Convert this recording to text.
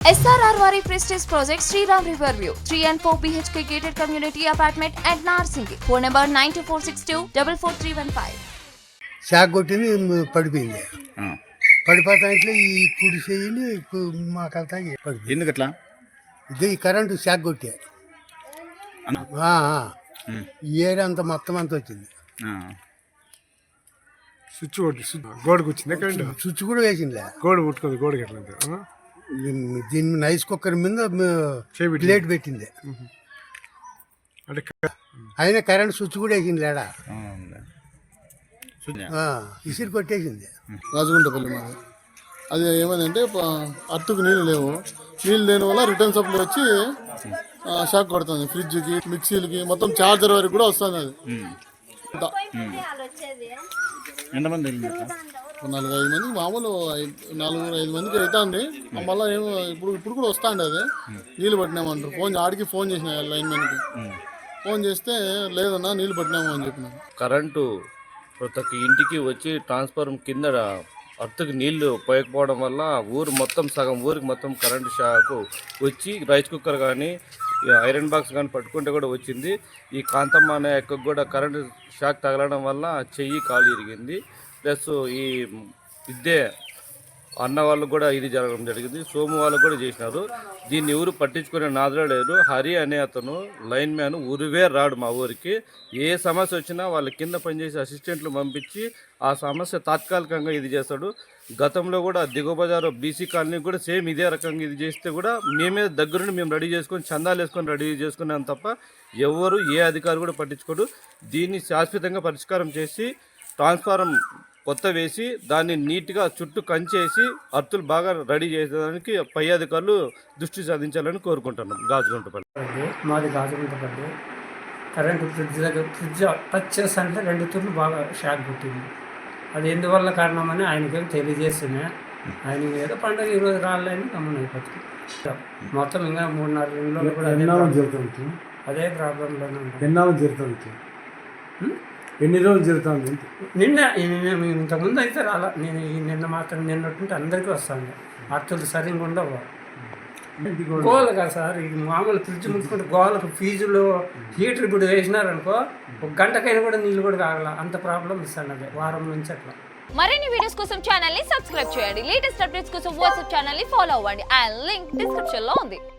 SRRWari Prestige Project Sriram Riverview 3 and 4 BHK gated community apartment at Narsingi. Phone number 92462 shock కొట్టింది పడిపోయింది. పడిపోతాంట్లో ఈ కుడి చెయ్యిని మాకంతా పడిపోయింది. ఎందుకట్లా? ఇది ఈ కరెంటు షాక్ కొట్టే ఈ ఏరియా అంతా మొత్తం అంతా వచ్చింది. స్విచ్ గోడకు వచ్చింది కరెంట్. స్విచ్ కూడా వేసిందిలే. గోడ ముట్టుకుంది. గోడకి ఎట్లా దీన్ని నైస్ కుక్కర్ మీద ప్లేట్ పెట్టింది. అంటే అయినా కరెంట్ స్విచ్ కూడా వేసింది లేడా, ఇసిరి కొట్టేసింది. రాజగుంటపల్లి మాది. అది ఏమైందంటే అట్టుకు నీళ్ళు లేవు. నీళ్ళు లేని వల్ల రిటర్న్ సప్లై వచ్చి షాక్ కొడుతుంది. ఫ్రిడ్జ్కి, మిక్సీలకి, మొత్తం చార్జర్ వరకు కూడా వస్తుంది. అది ఎంతమంది? 4-5 మందికి మామూలు 4-5 మందికి అవుతుంది. మళ్ళీ ఏమో ఇప్పుడు కూడా వస్తుంది. అది నీళ్ళు పట్టినామంటారు. ఆడికి ఫోన్ చేసిన లైన్ మ్యాన్కి ఫోన్ చేస్తే లేదన్నా నీళ్ళు పట్టినాము అని చెప్పినాను. కరెంటు ప్రతి ఒక్క ఇంటికి వచ్చి ట్రాన్స్ఫార్మర్ కింద అర్త్కి నీళ్లు పోయకపోవడం వల్ల ఊరు మొత్తం సగం ఊరికి మొత్తం కరెంటు షాక్ వచ్చి రైస్ కుక్కర్ కానీ ఐరన్ బాక్స్ కానీ పట్టుకుంటే కూడా వచ్చింది. ఈ కాంతమ్మ అనే అక్కకు కూడా కరెంటు షాక్ తగలడం వల్ల చెయ్యి కాలు ఇరిగింది. ప్లస్ ఈ ఇద్దే అన్న వాళ్ళు కూడా ఇది జరగడం జరిగింది. సోము వాళ్ళు కూడా చేసినారు. దీన్ని ఎవరు పట్టించుకునే నాదులో లేరు. హరి అనే అతను లైన్ మ్యాన్ ఊరివే రాడు మా ఊరికి. ఏ సమస్య వచ్చినా వాళ్ళ కింద పనిచేసే అసిస్టెంట్లు పంపించి ఆ సమస్య తాత్కాలికంగా ఇది చేస్తాడు. గతంలో కూడా దిగువ బజారు బీసీ కాలనీ కూడా సేమ్ ఇదే రకంగా ఇది చేస్తే కూడా మేమే దగ్గరుండి మేము రెడీ చేసుకొని చందాలు వేసుకొని రెడీ చేసుకున్నాం తప్ప ఎవరు ఏ అధికారి కూడా పట్టించుకోడు. దీన్ని శాశ్వతంగా పరిష్కారం చేసి ట్రాన్స్ఫారం కొత్త వేసి దాన్ని నీట్గా చుట్టూ కంచేసి అర్తులు బాగా రెడీ చేసేదానికి పై అధికారులు దృష్టి సాధించాలని కోరుకుంటున్నాం. గాజుగుంటపల్లి మాది గాజుగుంటపల్లి. కరెంటు ఫ్రిడ్జ్ టచ్ చేస్తుంటే 2 తూర్లు బాగా షాక్ కొట్టింది. అది ఎందువల్ల కారణమని ఆయనకేం తెలియజేస్తున్నా. ఆయన ఏదో పండుగ ఈరోజు రాలేని గమనం అయిపోతుంది. మొత్తం ఇంకా 3-4 నెలల్లో కూడా అదే ప్రాబ్లంలోనే ఉంటుంది. ఎన్ని రోజులు జరుగుతుంది? నిన్న ఇంతకుముందు అయితే రాలా. నేను నిన్న మాత్రం నిన్నట్టుంటే అందరికీ వస్తాను. అర్థులు సరిగ్గా ఉండవు. గోల కదా సార్, ఇది మామూలు ఫ్రిడ్జ్ ముట్టుకుంటే గోలకు ఫీజులు హీటర్ ఇప్పుడు వేసినారనుకో 1 గంటకైనా కూడా నీళ్ళు కూడా కాగల అంత ప్రాబ్లం ఇస్తాను. అదే వారం నుంచి అట్లా. మరిన్ని వీడియోస్ కోసం ఛానల్ ని సబ్స్క్రైబ్ చేయండి. లేటెస్ట్ అప్డేట్స్ కోసం వాట్సాప్ ఛానల్ ని ఫాలో అవ్వండి. ఆ లింక్ డిస్క్రిప్షన్ లో ఉంది.